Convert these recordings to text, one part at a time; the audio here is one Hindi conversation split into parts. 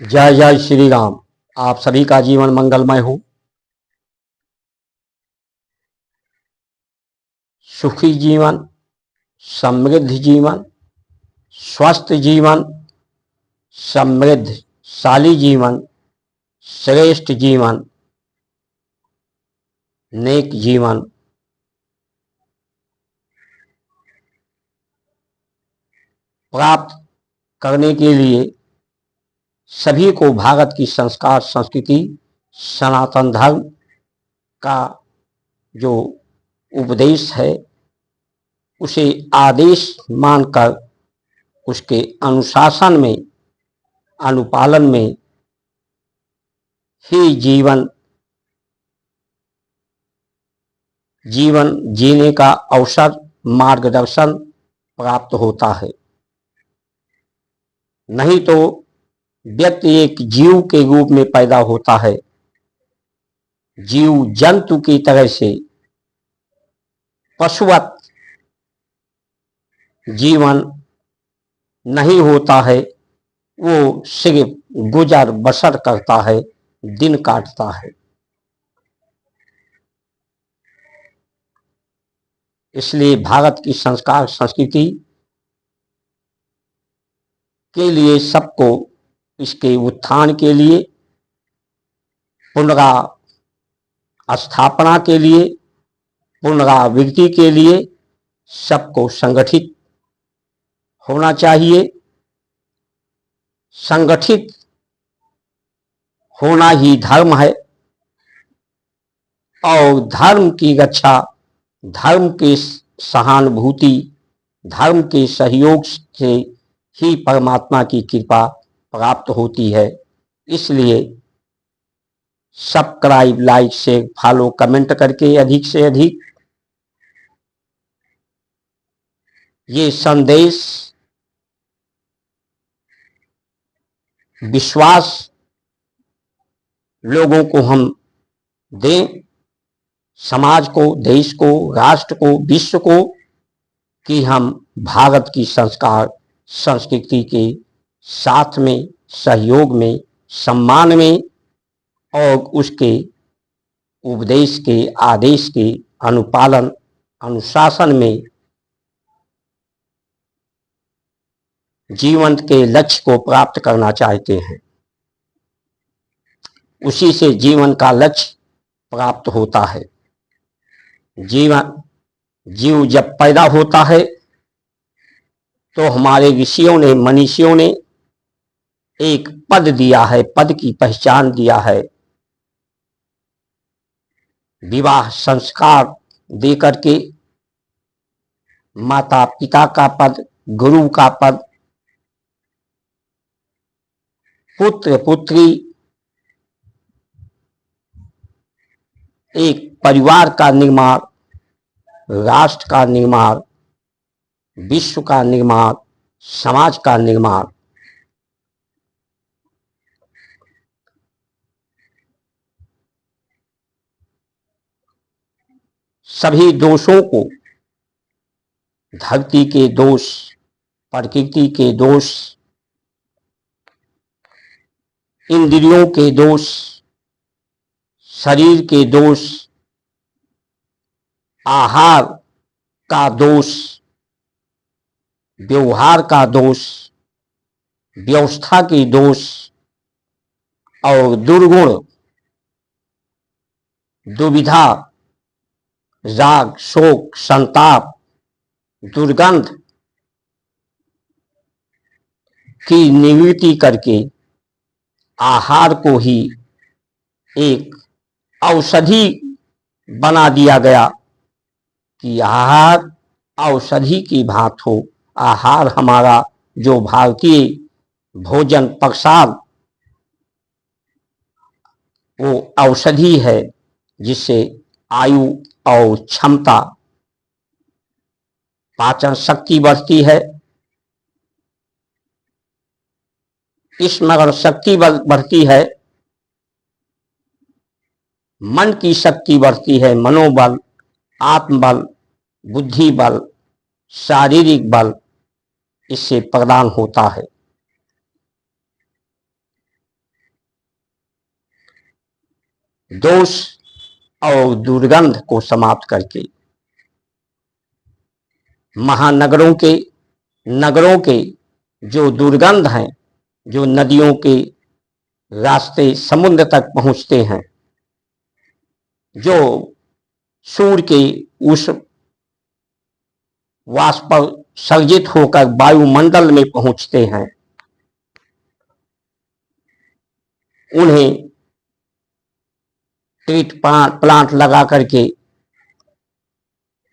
जय जय श्री राम। आप सभी का जीवन मंगलमय हो, सुखी जीवन, समृद्ध जीवन, स्वस्थ जीवन, समृद्धशाली जीवन, श्रेष्ठ जीवन, नेक जीवन प्राप्त करने के लिए सभी को भारत की संस्कार संस्कृति सनातन धर्म का जो उपदेश है उसे आदेश मानकर उसके अनुशासन में अनुपालन में ही जीवन जीने का अवसर मार्गदर्शन प्राप्त होता है। नहीं तो व्यक्ति एक जीव के रूप में पैदा होता है, जीव जंतु की तरह से पशुवत जीवन नहीं होता है, वो सिर्फ गुजर बसर करता है, दिन काटता है। इसलिए भारत की संस्कार संस्कृति के लिए सबको इसके उत्थान के लिए, पुनर्स्थापना के लिए, पुनरावृत्ति के लिए सबको संगठित होना चाहिए। संगठित होना ही धर्म है और धर्म की रक्षा, धर्म के सहानुभूति, धर्म के सहयोग से ही परमात्मा की कृपा प्राप्त होती है। इसलिए subscribe, like, share, follow, comment करके अधिक से अधिक ये संदेश विश्वास लोगों को हम दें, समाज को, देश को, राष्ट्र को, विश्व को, कि हम भारत की संस्कार संस्कृति के साथ में, सहयोग में, सम्मान में और उसके उपदेश के, आदेश के अनुपालन अनुशासन में जीवन के लक्ष्य को प्राप्त करना चाहते हैं। उसी से जीवन का लक्ष्य प्राप्त होता है। जीव जब पैदा होता है तो हमारे ऋषियों ने, मनीषियों ने एक पद दिया है, पद की पहचान दिया है। विवाह संस्कार देकर के माता पिता का पद, गुरु का पद, पुत्र पुत्री, एक परिवार का निर्माण, राष्ट्र का निर्माण, विश्व का निर्माण, समाज का निर्माण, सभी दोषों को, धरती के दोष, प्रकृति के दोष, इंद्रियों के दोष, शरीर के दोष, आहार का दोष, व्यवहार का दोष, व्यवस्था के दोष और दुर्गुण, दुविधा, राग, शोक, संताप, दुर्गंध की निवृत्ति करके आहार को ही एक औषधि बना दिया गया कि आहार औषधि की भांति हो। आहार हमारा जो भारतीय भोजन प्रसाद, वो औषधि है जिससे आयु और क्षमता, पाचन शक्ति बढ़ती है, स्मरण शक्ति बढ़ती है, मन की शक्ति बढ़ती है, मनोबल, आत्मबल, बुद्धि बल, शारीरिक बल इससे प्रदान होता है। दोष और दुर्गंध को समाप्त करके महानगरों के नगरों के जो दुर्गंध हैं, जो नदियों के रास्ते समुद्र तक पहुंचते हैं, जो सूर्य के उस वाष्प सर्जित होकर वायुमंडल में पहुंचते हैं, उन्हें ट्रीट प्लांट लगा करके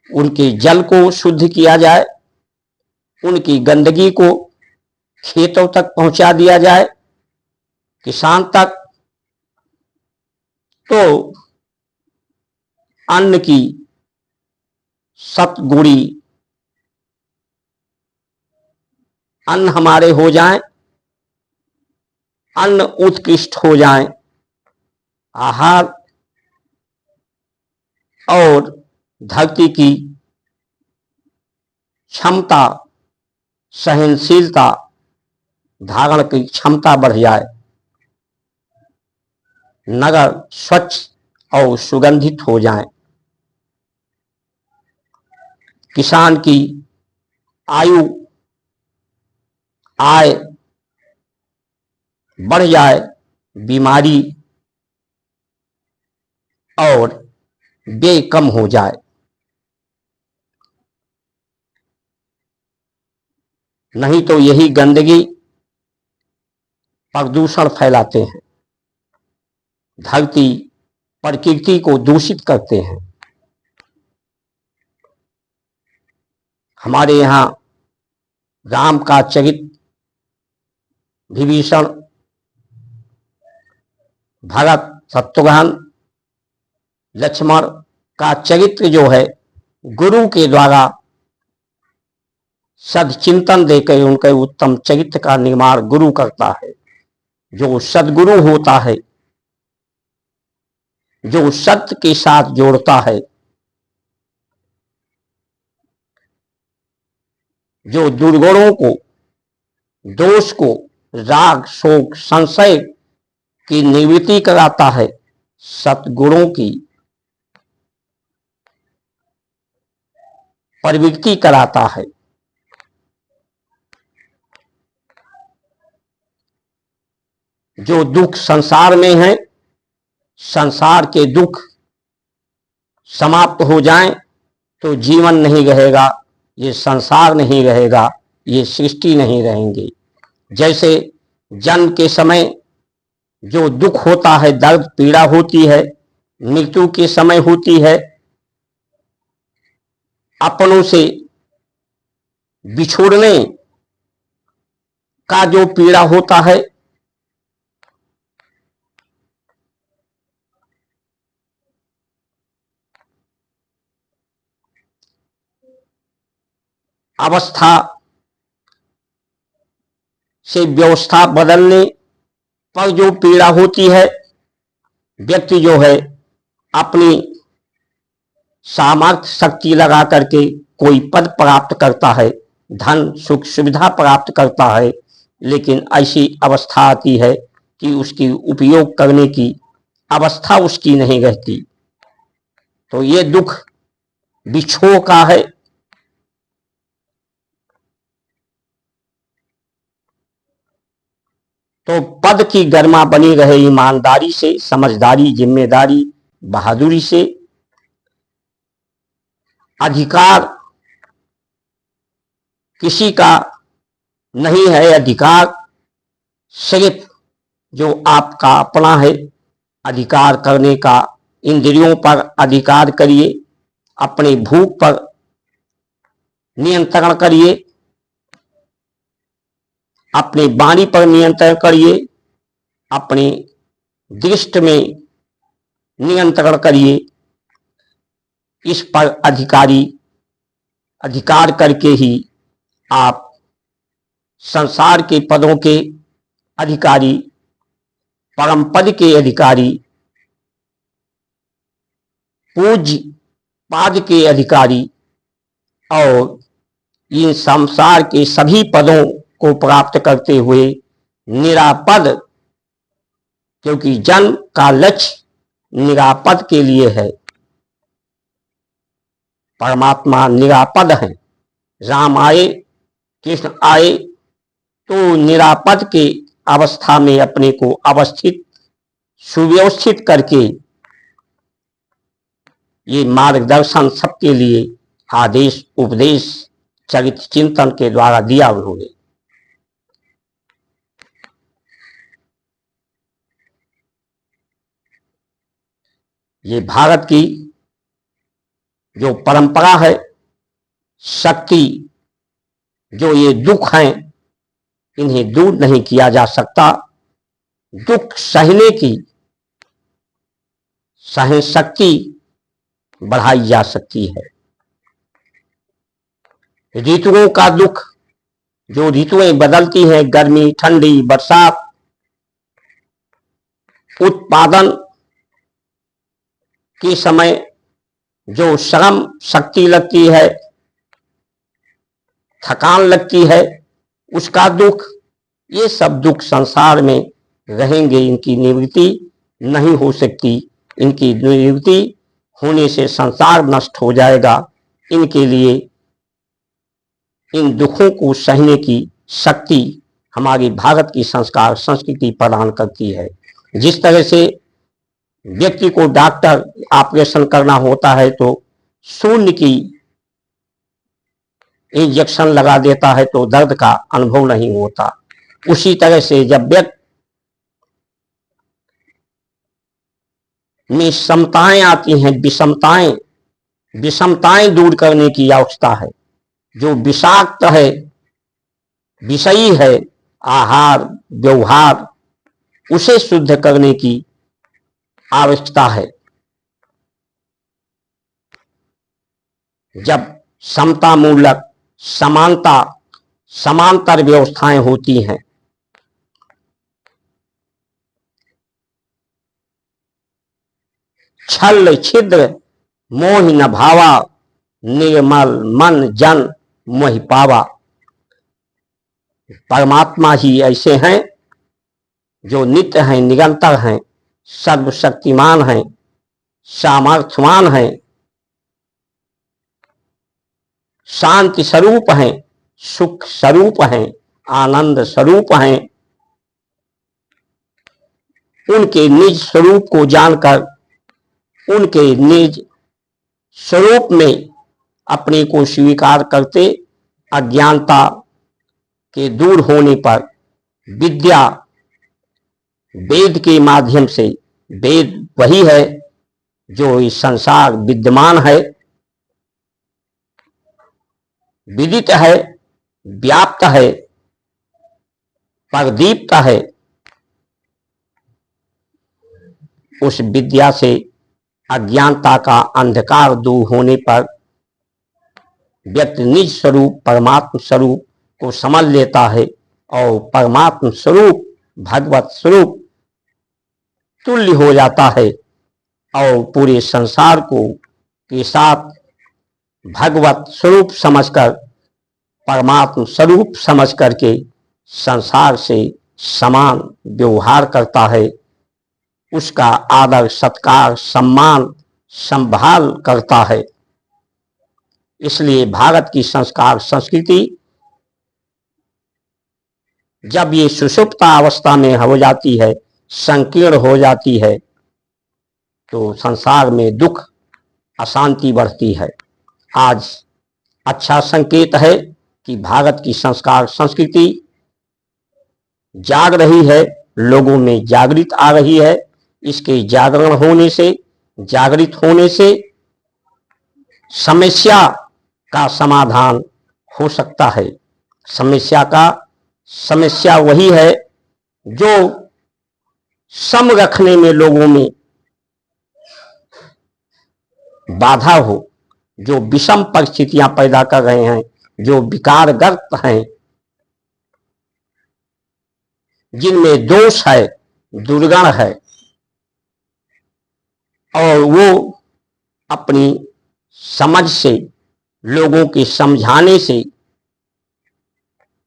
उनके जल को शुद्ध किया जाए, उनकी गंदगी को खेतों तक पहुंचा दिया जाए, किसान तक, तो अन्न की सतगुणी अन्न हमारे हो जाएं, अन्न उत्कृष्ट हो जाएं, आहार और धरती की क्षमता, सहनशीलता, धारण की क्षमता बढ़ जाए, नगर स्वच्छ और सुगंधित हो जाएं, किसान की आयु आय बढ़ जाए, बीमारी और व्यय कम हो जाए। नहीं तो यही गंदगी प्रदूषण फैलाते हैं, धरती प्रकृति को दूषित करते हैं। हमारे यहाँ राम का चरित्र, विभीषण, भरत, शत्रुघ्न, लक्ष्मण का चरित्र जो है, गुरु के द्वारा सदचिंतन देकर उनके उत्तम चरित्र का निर्माण गुरु करता है। जो सदगुरु होता है, जो सत्य के साथ जोड़ता है, जो दुर्गुणों को, दोष को, राग, शोक, संशय की निवृत्ति कराता है, सतगुणों की प्रवृत्ति कराता है, जो दुख संसार में है, संसार के दुख समाप्त हो जाएं तो जीवन नहीं रहेगा, ये संसार नहीं रहेगा, ये सृष्टि नहीं रहेंगे। जैसे जन्म के समय जो दुख होता है, दर्द पीड़ा होती है, मृत्यु के समय होती है, अपनों से बिछोड़ने का जो पीड़ा होता है, अवस्था से व्यवस्था बदलने पर जो पीड़ा होती है, व्यक्ति जो है अपनी सामर्थ्य शक्ति लगा करके कोई पद प्राप्त करता है, धन सुख सुविधा प्राप्त करता है, लेकिन ऐसी अवस्था आती है कि उसकी उपयोग करने की अवस्था उसकी नहीं रहती। तो ये दुख बिछोह का है। तो पद की गरिमा बनी रहे ईमानदारी से, समझदारी, जिम्मेदारी, बहादुरी से। अधिकार किसी का नहीं है, अधिकार सिर्फ जो आपका अपना है। अधिकार करने का, इंद्रियों पर अधिकार करिए, अपनी भूख पर नियंत्रण करिए, अपनी वाणी पर नियंत्रण करिए, अपनी दृष्टि में नियंत्रण करिए। इस पर अधिकार करके ही आप संसार के पदों के अधिकारी, परम पद के अधिकारी, पूज्य पाद के अधिकारी और इन संसार के सभी पदों को प्राप्त करते हुए निरापद, क्योंकि जन्म का लक्ष्य निरापद के लिए है। परमात्मा निरापद है। राम आए, कृष्ण आए तो निरापद के अवस्था में अपने को अवस्थित सुव्यवस्थित करके ये मार्गदर्शन सबके लिए आदेश उपदेश चरित्र चिंतन के द्वारा दिया उन्होंने। ये भारत की जो परंपरा है, शक्ति, जो ये दुख हैं इन्हें दूर नहीं किया जा सकता। दुख सहने की सहन शक्ति बढ़ाई जा सकती है। ऋतुओं का दुख, जो ऋतुएं बदलती हैं, गर्मी, ठंडी, बरसात, उत्पादन के समय जो श्रम शक्ति लगती है, थकान लगती है, उसका दुख, ये सब दुख संसार में रहेंगे, इनकी निवृत्ति नहीं हो सकती। इनकी निवृत्ति होने से संसार नष्ट हो जाएगा। इनके लिए इन दुखों को सहने की शक्ति हमारी भारत की संस्कार संस्कृति प्रदान करती है। जिस तरह से व्यक्ति को डॉक्टर ऑपरेशन करना होता है तो शून्य की इंजेक्शन लगा देता है तो दर्द का अनुभव नहीं होता, उसी तरह से जब व्यक्ति में समताएं आती हैं, विषमताएं दूर करने की आवश्यकता है। जो विषाक्त है, विषयी है, आहार व्यवहार, उसे शुद्ध करने की आवश्यकता है। जब समता मूलक समांतर व्यवस्थाएं होती हैं, छल छिद्र मोह न भावा, निर्मल मन जन मोहि पावा। परमात्मा ही ऐसे हैं जो नित्य हैं, निरंतर हैं, सर्वशक्तिमान हैं, सामर्थ्यवान हैं, शांति स्वरूप हैं, सुख स्वरूप हैं, आनंद स्वरूप हैं। उनके निज स्वरूप को जानकर, उनके निज स्वरूप में अपने को स्वीकार करते, अज्ञानता के दूर होने पर विद्या वेद के माध्यम से, वेद वही है जो इस संसार विद्यमान है, विदित है, व्याप्त है, प्रदीप्त है। उस विद्या से अज्ञानता का अंधकार दूर होने पर व्यक्ति निज स्वरूप परमात्म स्वरूप को समझ लेता है और परमात्म स्वरूप भगवत स्वरूप तुल्य हो जाता है और पूरे संसार को के साथ भगवत स्वरूप समझकर, परमात्म स्वरूप समझ करके संसार से समान व्यवहार करता है, उसका आदर सत्कार सम्मान संभाल करता है। इसलिए भारत की संस्कार संस्कृति जब ये सुषुप्त अवस्था में हो जाती है, संकीर्ण हो जाती है, तो संसार में दुख अशांति बढ़ती है। आज अच्छा संकेत है कि भारत की संस्कार संस्कृति जाग रही है, लोगों में जागृत आ रही है। इसके जागरण होने से, जागृत होने से समस्या का समाधान हो सकता है। समस्या वही है जो सम रखने में लोगों में बाधा हो, जो विषम परिस्थितियां पैदा कर रहे हैं, जो विकारग्रस्त हैं, जिनमें दोष है, दुर्गुण है, और वो अपनी समझ से, लोगों के समझाने से,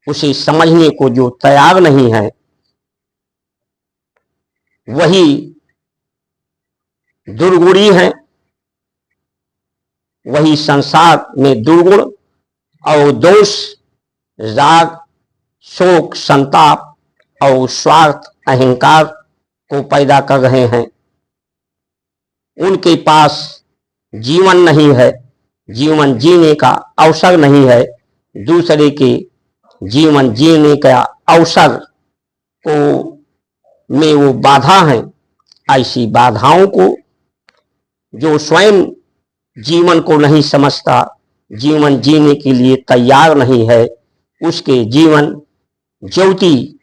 उसे समझने को जो तैयार नहीं है, वही दुर्गुणी हैं, वही संसार में दुर्गुण और दोष, राग, शोक, संताप और स्वार्थ, अहंकार को पैदा कर रहे हैं। उनके पास जीवन नहीं है, जीवन जीने का अवसर नहीं है, दूसरे के जीवन जीने का अवसर को में वो बाधा है। ऐसी बाधाओं को जो स्वयं जीवन को नहीं समझता, जीवन जीने के लिए तैयार नहीं है, उसके जीवन ज्योति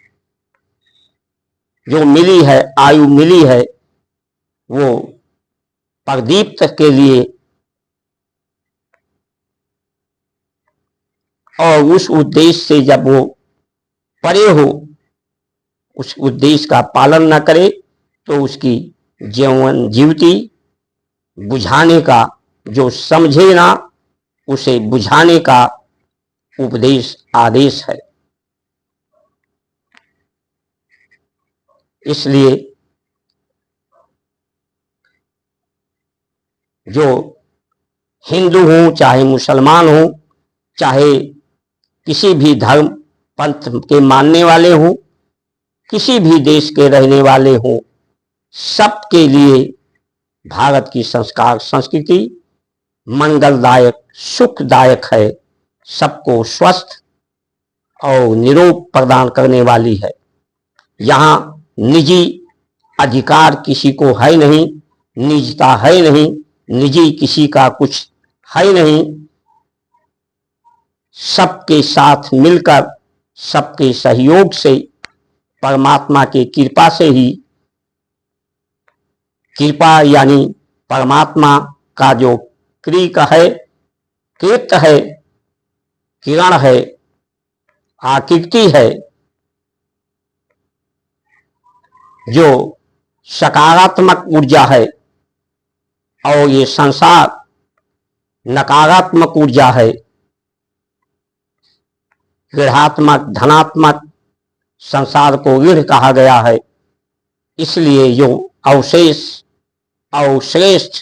जो मिली है, आयु मिली है, वो प्रदीप्त के लिए और उस उद्देश्य से जब वो परे हो, उस उद्देश्य का पालन न करे तो उसकी जीवन जीवती बुझाने का, जो समझे ना उसे बुझाने का उपदेश आदेश है। इसलिए जो हिंदू हो, चाहे मुसलमान हो, चाहे किसी भी धर्म पंथ के मानने वाले हो, किसी भी देश के रहने वाले हो, सबके लिए भारत की संस्कार संस्कृति मंगलदायक, सुखदायक है, सबको स्वस्थ और निरोग प्रदान करने वाली है। यहाँ निजी अधिकार किसी को है नहीं, निजता है नहीं, निजी किसी का कुछ है नहीं। सबके साथ मिलकर, सबके सहयोग से, परमात्मा की कृपा से ही, कृपा यानी परमात्मा का जो क्रिक है, कृत है, किरण है, आकृति है, जो सकारात्मक ऊर्जा है, और ये संसार नकारात्मक ऊर्जा है, ऋणात्मक धनात्मक संसार को ऋण कहा गया है। इसलिए जो अवशेष और श्रेष्ठ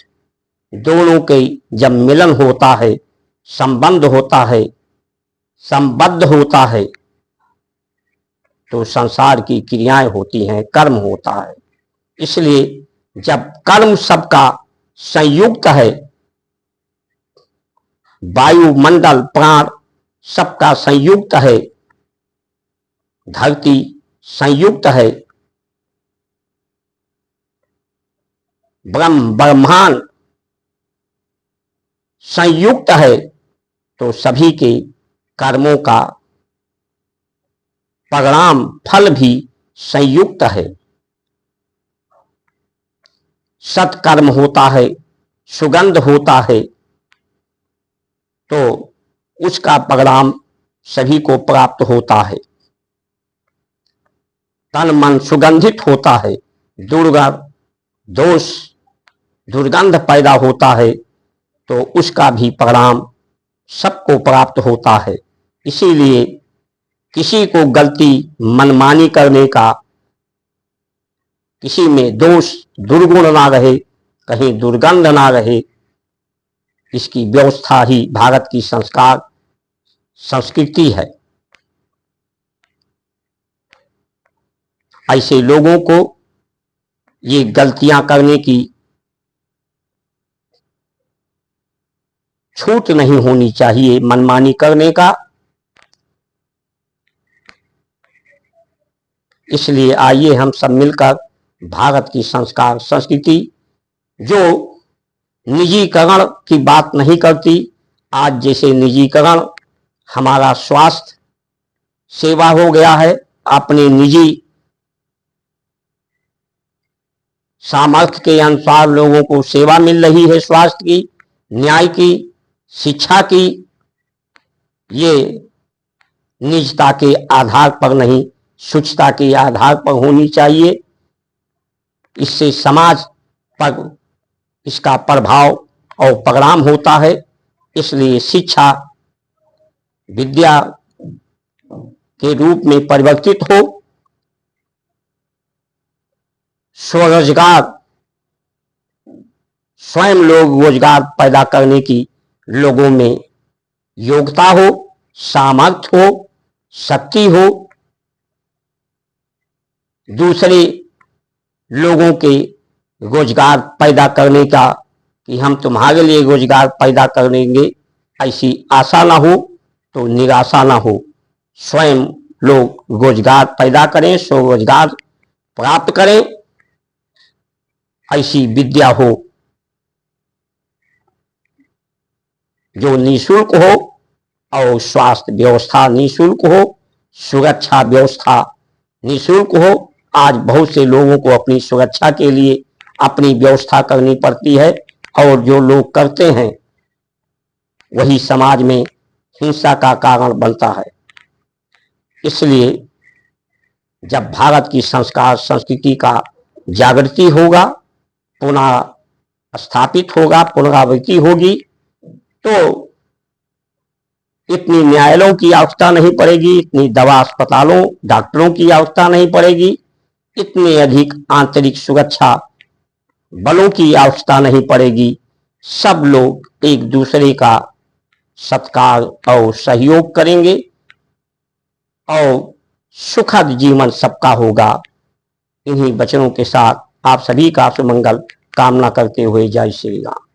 दोनों के जब मिलन होता है, संबंध होता है, संबद्ध होता है, तो संसार की क्रियाएं होती हैं, कर्म होता है। इसलिए जब कर्म सबका संयुक्त है, वायुमंडल प्राण सबका संयुक्त है, धरती संयुक्त है, ब्रह्मांड संयुक्त है, तो सभी के कर्मों का परिणाम फल भी संयुक्त है। सत्कर्म होता है, सुगंध होता है, तो उसका परिणाम सभी को प्राप्त होता है। तन मन सुगंधित होता है, दुर्गंध दोष दुर्गंध पैदा होता है, तो उसका भी परिणाम सबको प्राप्त होता है। इसीलिए किसी को गलती मनमानी करने का, किसी में दोष दुर्गुण ना रहे, कहीं दुर्गंध ना रहे, इसकी व्यवस्था ही भारत की संस्कार संस्कृति है। ऐसे लोगों को ये गलतियां करने की छूट नहीं होनी चाहिए, मनमानी करने का। इसलिए आइए हम सब मिलकर भारत की संस्कार संस्कृति जो निजीकरण की बात नहीं करती, आज जैसे निजीकरण हमारा स्वास्थ्य सेवा हो गया है, अपने निजी सामर्थ्य के अनुसार लोगों को सेवा मिल रही है, स्वास्थ्य की, न्याय की, शिक्षा की। ये निजता के आधार पर नहीं, शुचिता के आधार पर होनी चाहिए। इससे समाज पर इसका प्रभाव और परिणाम होता है। इसलिए शिक्षा विद्या के रूप में परिवर्तित हो, स्वरोजगार स्वयं लोग रोजगार पैदा करने की लोगों में योग्यता हो, सामर्थ्य हो, शक्ति हो, दूसरे लोगों के रोजगार पैदा करने का कि हम तुम्हारे लिए रोजगार पैदा करेंगे, ऐसी आशा ना हो तो निराशा ना हो। स्वयं लोग रोजगार पैदा करें, स्वरोजगार प्राप्त करें, ऐसी विद्या हो जो निःशुल्क हो और स्वास्थ्य व्यवस्था निःशुल्क हो, सुरक्षा व्यवस्था निःशुल्क हो। आज बहुत से लोगों को अपनी सुरक्षा के लिए अपनी व्यवस्था करनी पड़ती है और जो लोग करते हैं वही समाज में हिंसा का कारण बनता है। इसलिए जब भारत की संस्कार संस्कृति का जागृति होगा, पुनः स्थापित होगा, पुनरावृत्ति होगी, तो इतनी न्यायालयों की आवश्यकता नहीं पड़ेगी, इतनी दवा अस्पतालों डॉक्टरों की आवश्यकता नहीं पड़ेगी, इतनी अधिक आंतरिक सुरक्षा बलों की आवश्यकता नहीं पड़ेगी। सब लोग एक दूसरे का सत्कार और सहयोग करेंगे और सुखद जीवन सबका होगा। इन्हीं वचनों के साथ आप सभी का सुमंगल कामना करते हुए जय श्री राम।